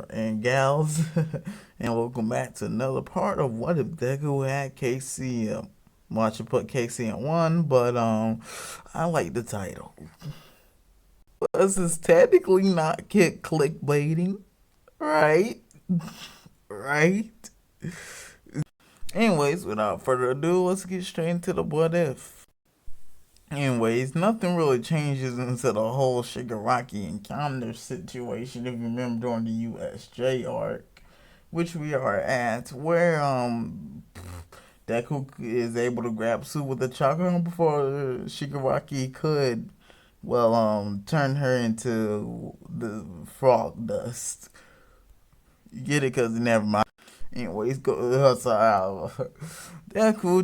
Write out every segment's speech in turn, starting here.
And gals, and welcome back to another part of What If Deku had KC. Well, I should put KC in one, but I like the title. This is technically not clickbaiting, right? Right? Anyways, without further ado, let's get straight into the what if. Anyways, nothing really changes into the whole Shigaraki encounter situation if you remember during the USJ arc, which we are at, where Deku is able to grab Sue with the chakra before Shigaraki could, turn her into the frog dust. You get it? Cause never mind. Anyways, Deku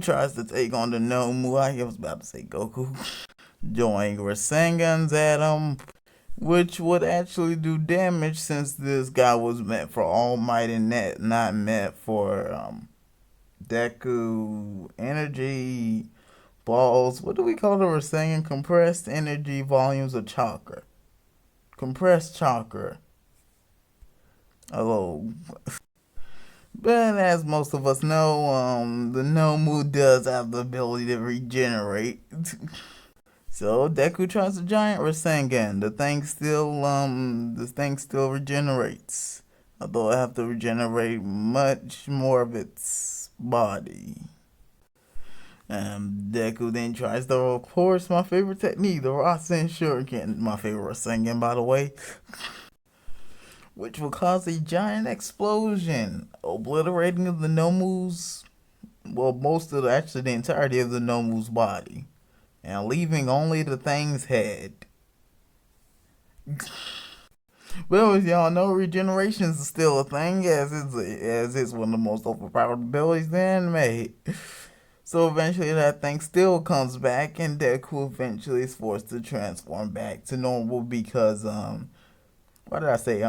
tries to take on the Nomu. I was about to say Goku. Joining Rasengan's at him, which would actually do damage since this guy was meant for All Might and not meant for Deku energy balls. What do we call the Rasengan? Compressed energy volumes of chakra. Compressed chakra. Hello. But as most of us know, the Nomu does have the ability to regenerate. So Deku tries a giant Rasengan. The thing still regenerates. Although I have to regenerate much more of its body. Deku then tries the, of course, my favorite technique, the Rasen Shuriken. My favorite Rasengan, by the way. Which will cause a giant explosion, obliterating the Nomu's, actually the entirety of the Nomu's body, and leaving only the thing's head. Well, as y'all know, regeneration is still a thing, as it's one of the most overpowered abilities in anime. So eventually that thing still comes back, and Deku eventually is forced to transform back to normal because, why did I say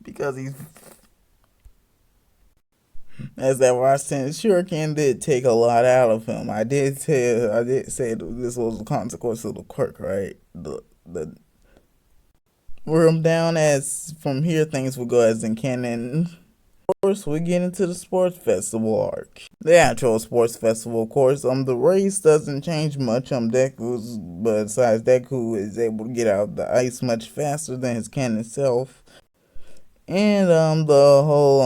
because he's, as that Rasen Shuriken did take a lot out of him. I did say this was a consequence of the quirk, right? The we're down as from here things will go as in canon. Of course, we get into the sports festival arc. The actual sports festival, of course. The race doesn't change much. Besides Deku is able to get out of the ice much faster than his canon self. And the whole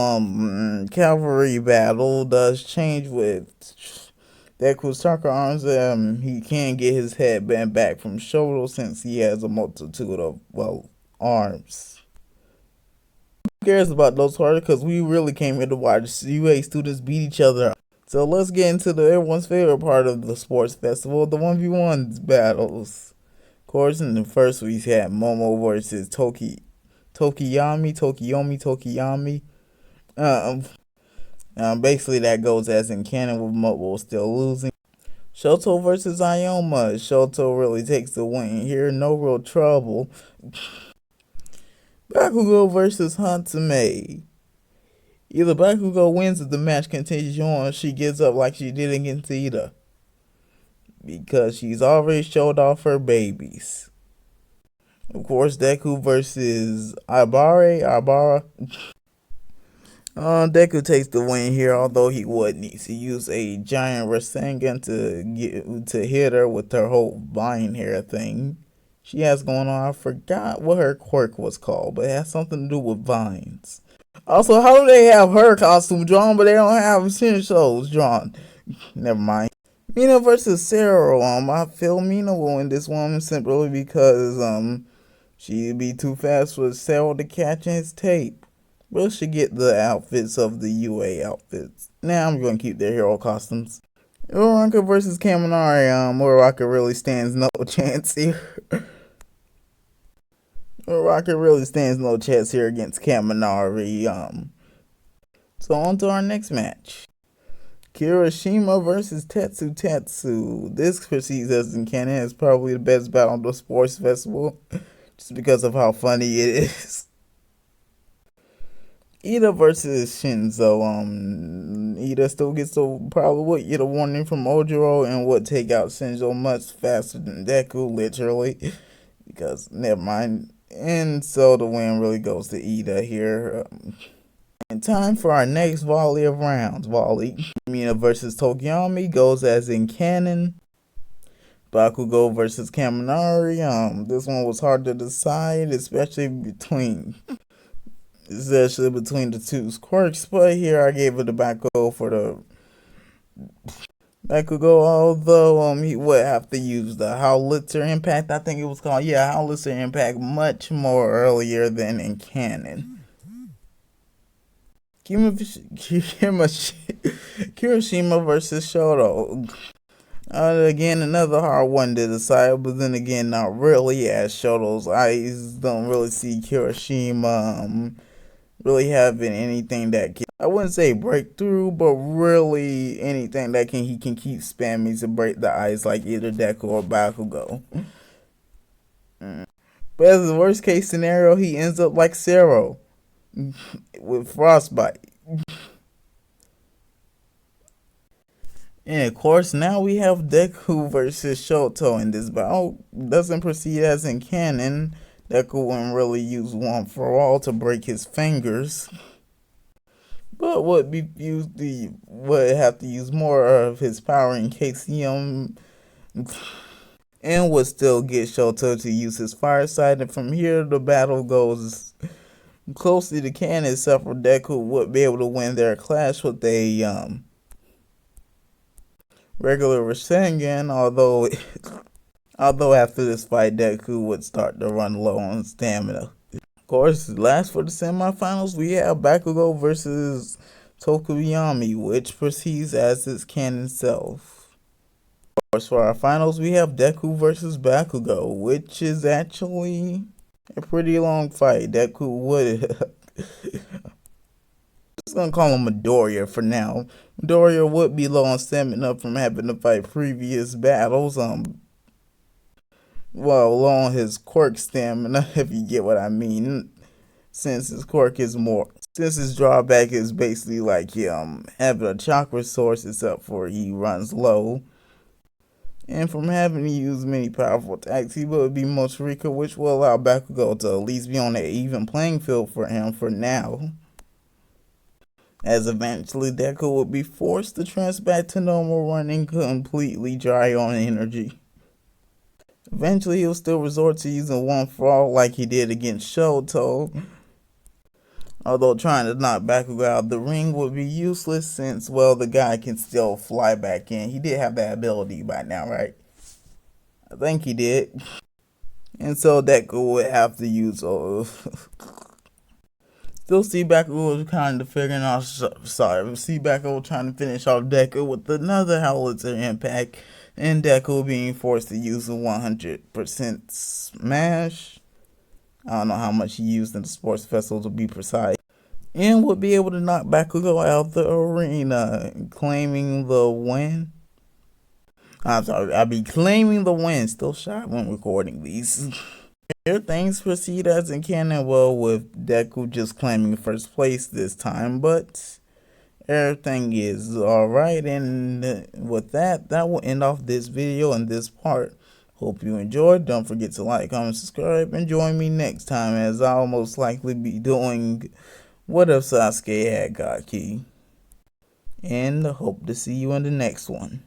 cavalry battle does change with Deku's chakra arms. He can get his headband back from Shoto since he has a multitude of arms. Who cares about those parts? Because we really came here to watch UA students beat each other up. So let's get into everyone's favorite part of the sports festival, the 1v1 battles. Of course, in the first we had Momo versus Tokiyomi. Basically that goes as in canon with Momo still losing. Shoto versus Ioma. Shoto really takes the win here, no real trouble. Bakugo versus Hatsume. Either Bakugo wins if the match continues on, or she gives up like she did against Ida. Because she's already showed off her babies. Of course, Deku versus Ibara. Deku takes the win here, although he would need to use a giant Rasengan to hit her with her whole vine hair thing she has going on. I forgot what her quirk was called, but it has something to do with vines. Also, how do they have her costume drawn, but they don't have Shinsho's drawn? Never mind. Mina versus Sarah. I feel Mina will win this one simply because she'd be too fast for Sarah to catch his tape. Will she get the outfits of the UA outfits? Now I'm gonna keep their hero costumes. Uraraka versus Kaminari. Uraraka really stands no chance here. Uraraka really stands no chance here against Kaminari. So on to our next match. Kirishima versus Tetsu Tetsu. This proceeds as in canon is probably the best battle on the sports festival, just because of how funny it is. Ida versus Shinzo. Ida still gets the probably would get a warning from Ojiro and would take out Shinzo much faster than Deku, literally. Because never mind. And so the win really goes to Ida here. And time for our next volley of rounds. Mina versus Tokiyami goes as in canon. Bakugo versus Kaminari. This one was hard to decide, especially between the two quirks. But here I gave it to Bakugo for the Bakugo, although he would have to use the Howlitzer Impact. I think it was called, Howlitzer Impact much more earlier than in canon. Kirishima versus Shoto. Again, another hard one to decide, but then again, not really, as Shoto's eyes don't really see Kirishima really having anything that can, I wouldn't say breakthrough, but really anything that he can keep spamming to break the ice like either Deku or Bakugo. But as the worst case scenario, he ends up like Zero with Frostbite. And of course, now we have Deku versus Shoto in this battle. Doesn't proceed as in canon. Deku wouldn't really use One for All to break his fingers, but would have to use more of his power in case he and would still get Shoto to use his fire side. And from here, the battle goes closely to canon, except for Deku would be able to win their clash with a regular Rasengan, although after this fight, Deku would start to run low on stamina. Of course, last for the semifinals, we have Bakugo versus Tokuyami, which proceeds as its canon self. Of course, for our finals, we have Deku versus Bakugo, which is actually a pretty long fight. Deku would... just gonna call him Midoriya for now. Midoriya would be low on stamina from having to fight previous battles. Low on his quirk stamina, if you get what I mean. Since his drawback is basically like having a chakra source, except for he runs low. And from having to use many powerful attacks, he would be most weaker, which will allow Bakugo to at least be on an even playing field for him for now. As eventually Deku would be forced to transfer back to normal, running completely dry on energy. Eventually he'll still resort to using One for All like he did against Shoto, although trying to knock Bakugo out of the ring would be useless since, the guy can still fly back in. He did have that ability by now, right? I think he did. And so Deku would have to use still see Bakugo kind of figuring out, see Bakugo trying to finish off Deku with another Howlitzer Impact, and Deku being forced to use a 100% smash. I don't know how much he used in the sports festival to be precise. And would be able to knock Bakugo out of the arena, claiming the win. I'm sorry, I'll be claiming the win. Still shy when recording these. Here things proceed as in canon, with Deku just claiming first place this time, but everything is alright. And with that will end off this video and this part. Hope you enjoyed. Don't forget to like, comment, subscribe, and join me next time, as I'll most likely be doing What If Sasuke Had God Key. And hope to see you in the next one.